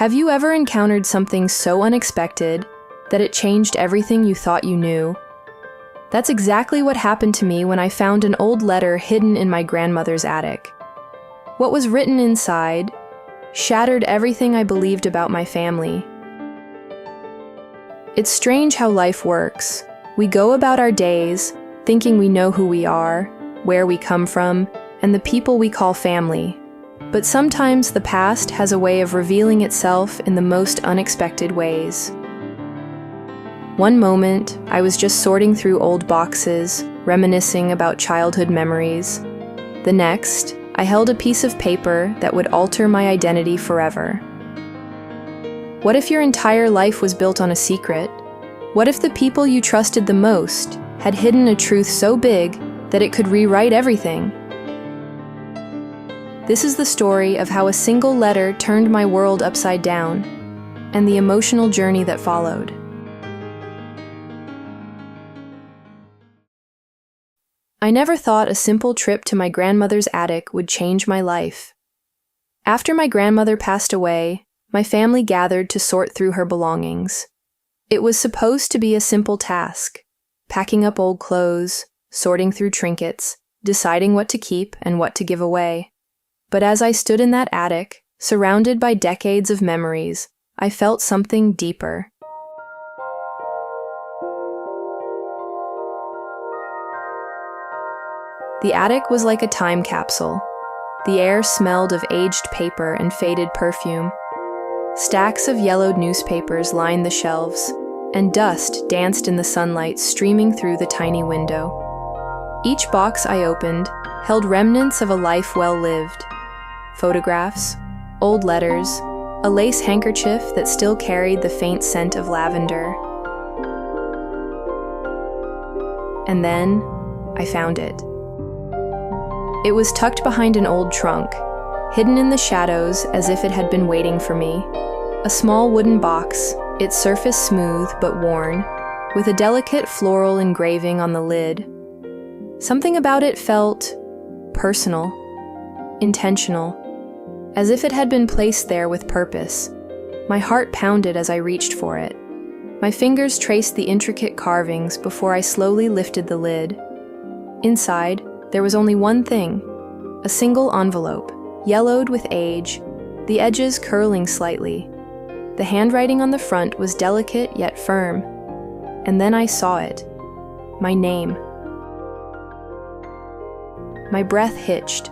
Have you ever encountered something so unexpected that it changed everything you thought you knew? That's exactly what happened to me when I found an old letter hidden in my grandmother's attic. What was written inside shattered everything I believed about my family. It's strange how life works. We go about our days thinking we know who we are, where we come from, and the people we call family. But sometimes the past has a way of revealing itself in the most unexpected ways. One moment, I was just sorting through old boxes, reminiscing about childhood memories. The next, I held a piece of paper that would alter my identity forever. What if your entire life was built on a secret? What if the people you trusted the most had hidden a truth so big that it could rewrite everything? This is the story of how a single letter turned my world upside down, and the emotional journey that followed. I never thought a simple trip to my grandmother's attic would change my life. After my grandmother passed away, my family gathered to sort through her belongings. It was supposed to be a simple task: packing up old clothes, sorting through trinkets, deciding what to keep and what to give away. But as I stood in that attic, surrounded by decades of memories, I felt something deeper. The attic was like a time capsule. The air smelled of aged paper and faded perfume. Stacks of yellowed newspapers lined the shelves, and dust danced in the sunlight streaming through the tiny window. Each box I opened held remnants of a life well lived. Photographs, old letters, a lace handkerchief that still carried the faint scent of lavender. And then, I found it. It was tucked behind an old trunk, hidden in the shadows as if it had been waiting for me. A small wooden box, its surface smooth but worn, with a delicate floral engraving on the lid. Something about it felt personal, intentional, as if it had been placed there with purpose. My heart pounded as I reached for it. My fingers traced the intricate carvings before I slowly lifted the lid. Inside, there was only one thing: a single envelope, yellowed with age, the edges curling slightly. The handwriting on the front was delicate yet firm. And then I saw it. My name. My breath hitched.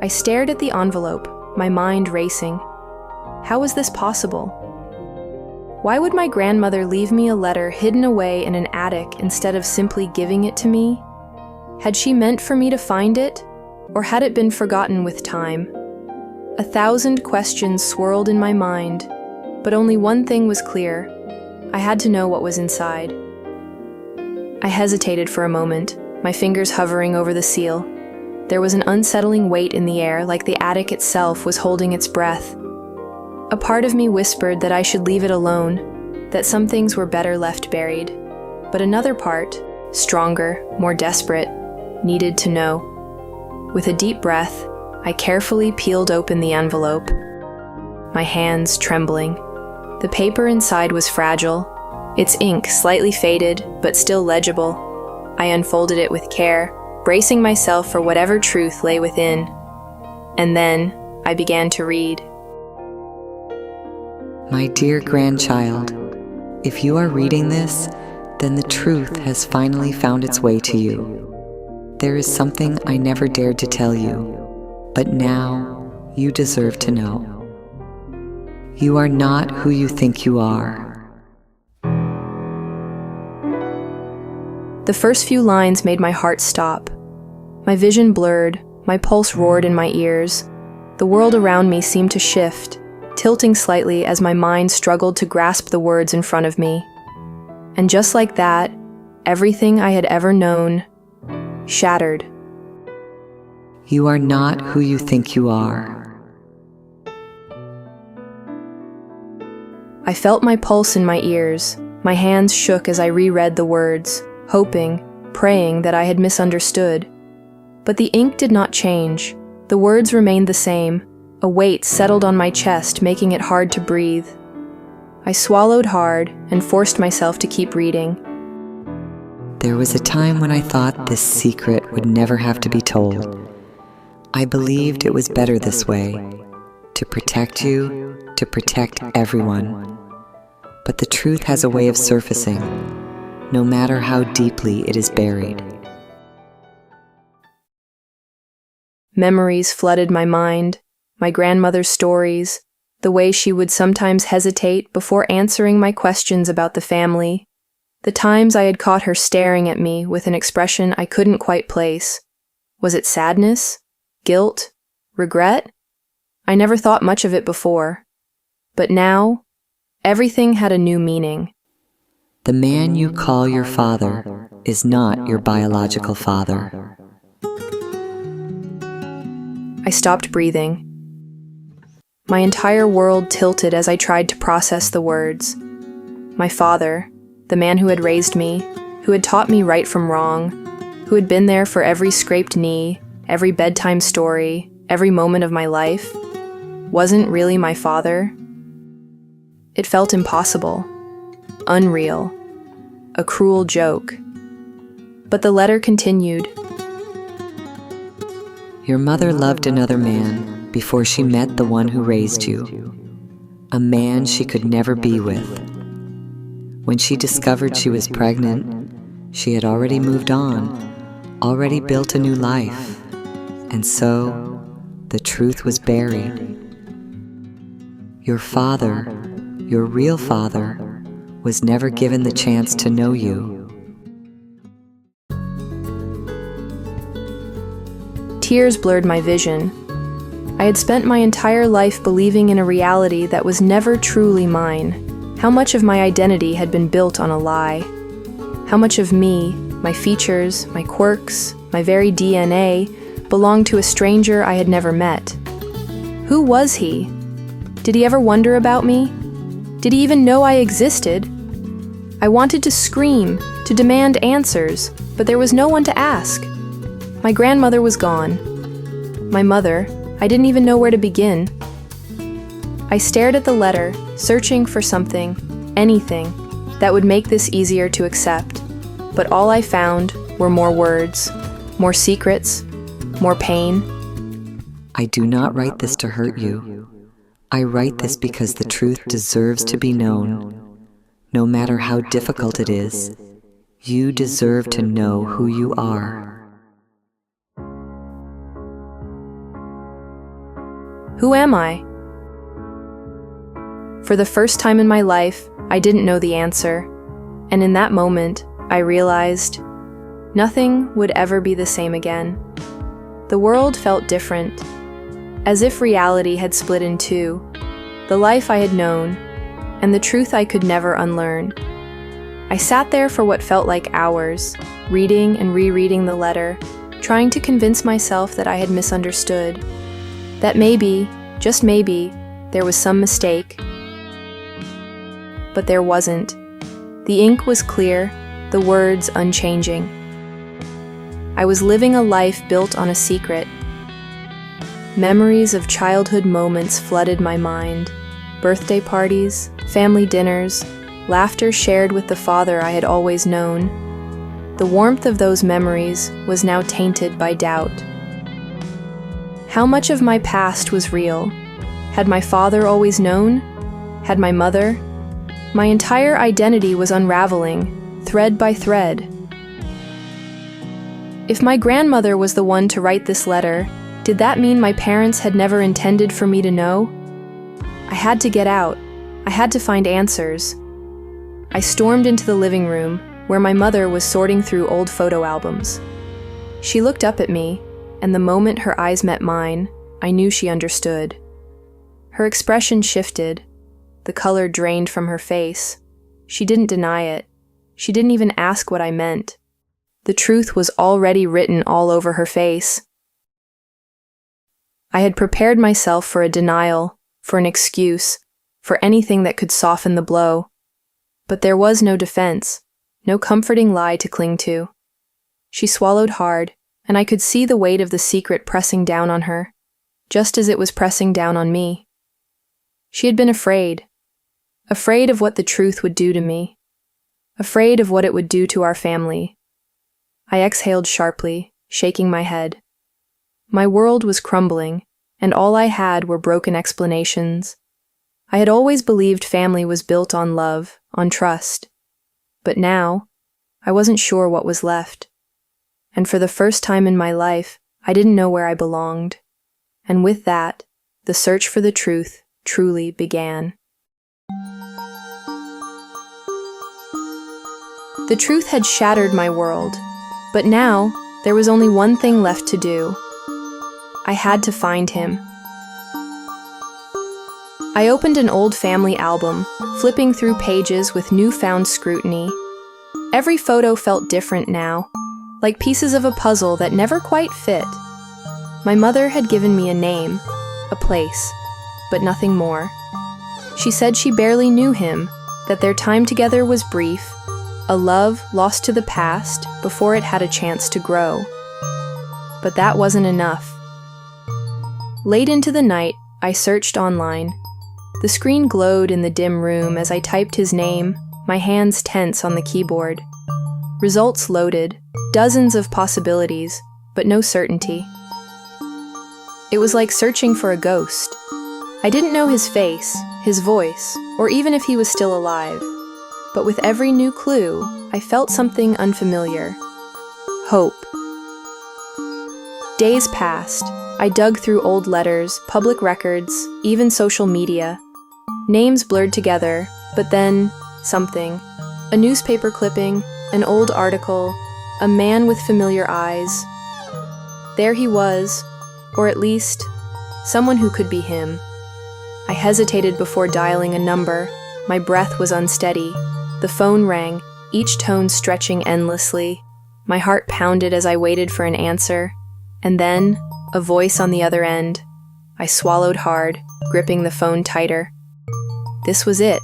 I stared at the envelope, my mind racing. How was this possible? Why would my grandmother leave me a letter hidden away in an attic instead of simply giving it to me? Had she meant for me to find it, or had it been forgotten with time? 1,000 questions swirled in my mind, but only one thing was clear. I had to know what was inside. I hesitated for a moment, my fingers hovering over the seal. There was an unsettling weight in the air, like the attic itself was holding its breath. A part of me whispered that I should leave it alone, that some things were better left buried. But another part, stronger, more desperate, needed to know. With a deep breath, I carefully peeled open the envelope, my hands trembling. The paper inside was fragile, its ink slightly faded but still legible. I unfolded it with care, bracing myself for whatever truth lay within. And then I began to read. My dear grandchild, if you are reading this, then the truth has finally found its way to you. There is something I never dared to tell you, but now you deserve to know. You are not who you think you are. The first few lines made my heart stop. My vision blurred, my pulse roared in my ears. The world around me seemed to shift, tilting slightly as my mind struggled to grasp the words in front of me. And just like that, everything I had ever known shattered. You are not who you think you are. I felt my pulse in my ears. My hands shook as I reread the words, hoping, praying that I had misunderstood. But the ink did not change. The words remained the same, A weight settled on my chest, making it hard to breathe. I swallowed hard and forced myself to keep reading. There was a time when I thought this secret would never have to be told. I believed it was better this way, to protect you, to protect everyone. But the truth has a way of surfacing, no matter how deeply it is buried. Memories flooded my mind, my grandmother's stories, the way she would sometimes hesitate before answering my questions about the family, the times I had caught her staring at me with an expression I couldn't quite place. Was it sadness? Guilt? Regret? I never thought much of it before. But now, everything had a new meaning. The man you call your father is not your biological father. I stopped breathing. My entire world tilted as I tried to process the words. My father, the man who had raised me, who had taught me right from wrong, who had been there for every scraped knee, every bedtime story, every moment of my life, wasn't really my father. It felt impossible, unreal, a cruel joke. But the letter continued. Your mother loved another man before she met the one who raised you, a man she could never be with. When she discovered she was pregnant, she had already moved on, already built a new life, and so the truth was buried. Your father, your real father, was never given the chance to know you. Tears blurred my vision. I had spent my entire life believing in a reality that was never truly mine. How much of my identity had been built on a lie? How much of me, my features, my quirks, my very DNA, belonged to a stranger I had never met? Who was he? Did he ever wonder about me? Did he even know I existed? I wanted to scream, to demand answers, but there was no one to ask. My grandmother was gone. My mother, I didn't even know where to begin. I stared at the letter, searching for something, anything, that would make this easier to accept. But all I found were more words, more secrets, more pain. I do not write this to hurt you. I write this because the truth deserves to be known. No matter how difficult it is, you deserve to know who you are. Who am I? For the first time in my life, I didn't know the answer, and in that moment, I realized nothing would ever be the same again. The world felt different, as if reality had split in two, the life I had known, and the truth I could never unlearn. I sat there for what felt like hours, reading and rereading the letter, trying to convince myself that I had misunderstood, that maybe, just maybe, there was some mistake. But there wasn't. The ink was clear, the words unchanging. I was living a life built on a secret. Memories of childhood moments flooded my mind. Birthday parties, family dinners, laughter shared with the father I had always known. The warmth of those memories was now tainted by doubt. How much of my past was real? Had my father always known? Had my mother? My entire identity was unraveling, thread by thread. If my grandmother was the one to write this letter, did that mean my parents had never intended for me to know? I had to get out. I had to find answers. I stormed into the living room, where my mother was sorting through old photo albums. She looked up at me, and the moment her eyes met mine, I knew she understood. Her expression shifted. The color drained from her face. She didn't deny it. She didn't even ask what I meant. The truth was already written all over her face. I had prepared myself for a denial, for an excuse, for anything that could soften the blow. But there was no defense, no comforting lie to cling to. She swallowed hard, and I could see the weight of the secret pressing down on her. just as it was pressing down on me. She had been afraid of what the truth would do to me, afraid of what it would do to our family. I exhaled sharply, shaking my head. My world was crumbling, and all I had were broken explanations. I had always believed family was built on love, on trust. But now, I wasn't sure what was left. And for the first time in my life, I didn't know where I belonged. And with that, the search for the truth truly began. The truth had shattered my world, but now there was only one thing left to do. I had to find him. I opened an old family album, flipping through pages with newfound scrutiny. Every photo felt different now, like pieces of a puzzle that never quite fit. My mother had given me a name, a place, but nothing more. She said she barely knew him, that their time together was brief, a love lost to the past before it had a chance to grow. But that wasn't enough. Late into the night, I searched online. The screen glowed in the dim room as I typed his name, my hands tense on the keyboard. Results loaded, dozens of possibilities, but no certainty. It was like searching for a ghost. I didn't know his face, his voice, or even if he was still alive. But with every new clue, I felt something unfamiliar. Hope. Days passed. I dug through old letters, public records, even social media. Names blurred together, but then something. A newspaper clipping, an old article, a man with familiar eyes. There he was, or at least, someone who could be him. I hesitated before dialing a number. My breath was unsteady. The phone rang, each tone stretching endlessly. My heart pounded as I waited for an answer. And then, a voice on the other end. I swallowed hard, gripping the phone tighter. This was it.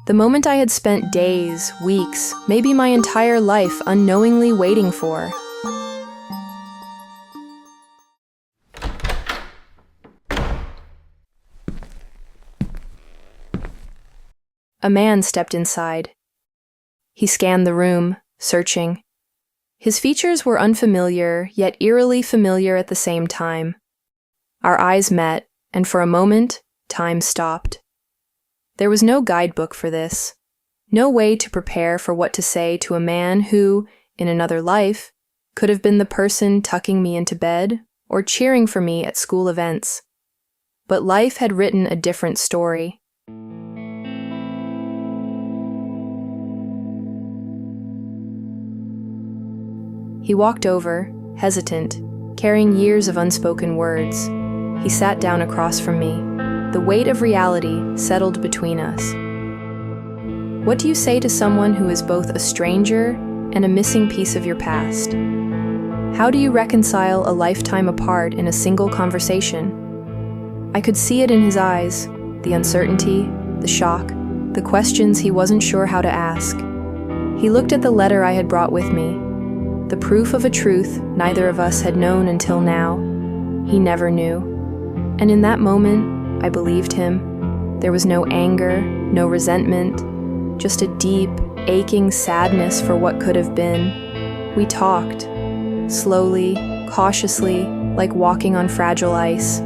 The moment I had spent days, weeks, maybe my entire life unknowingly waiting for. A man stepped inside. He scanned the room, searching. His features were unfamiliar, yet eerily familiar at the same time. Our eyes met, and for a moment, time stopped. There was no guidebook for this, no way to prepare for what to say to a man who, in another life, could have been the person tucking me into bed or cheering for me at school events. But life had written a different story. He walked over, hesitant, carrying years of unspoken words. He sat down across from me. The weight of reality settled between us. What do you say to someone who is both a stranger and a missing piece of your past? How do you reconcile a lifetime apart in a single conversation? I could see it in his eyes, the uncertainty, the shock, the questions he wasn't sure how to ask. He looked at the letter I had brought with me, the proof of a truth neither of us had known until now. He never knew. And in that moment, I believed him. There was no anger, no resentment, just a deep, aching sadness for what could have been. We talked, slowly, cautiously, like walking on fragile ice.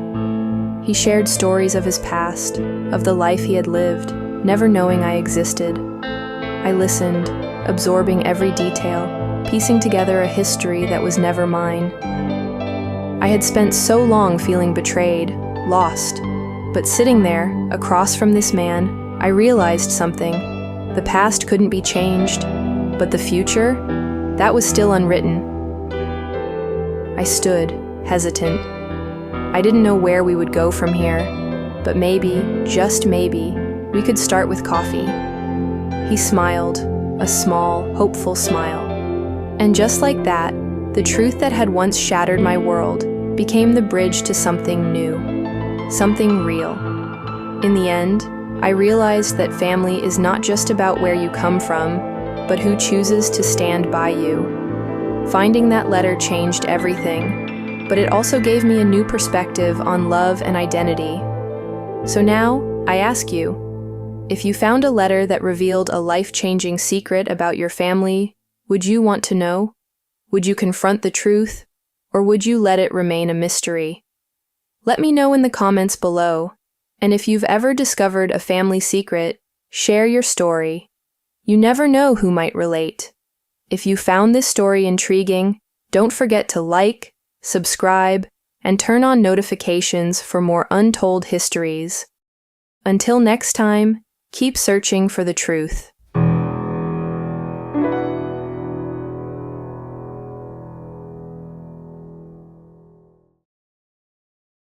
He shared stories of his past, of the life he had lived, never knowing I existed. I listened, absorbing every detail, piecing together a history that was never mine. I had spent so long feeling betrayed, lost, but sitting there, across from this man, I realized something. The past couldn't be changed, but the future, that was still unwritten. I stood, hesitant. I didn't know where we would go from here, but maybe, just maybe, we could start with coffee. He smiled, a small, hopeful smile. And just like that, the truth that had once shattered my world became the bridge to something new, something real. In the end, I realized that family is not just about where you come from, but who chooses to stand by you. Finding that letter changed everything. but it also gave me a new perspective on love and identity. So now, I ask you, if you found a letter that revealed a life-changing secret about your family, would you want to know? Would you confront the truth, or would you let it remain a mystery? Let me know in the comments below, and if you've ever discovered a family secret, share your story. You never know who might relate. If you found this story intriguing, don't forget to like, subscribe, and turn on notifications for more untold histories. Until next time, keep searching for the truth.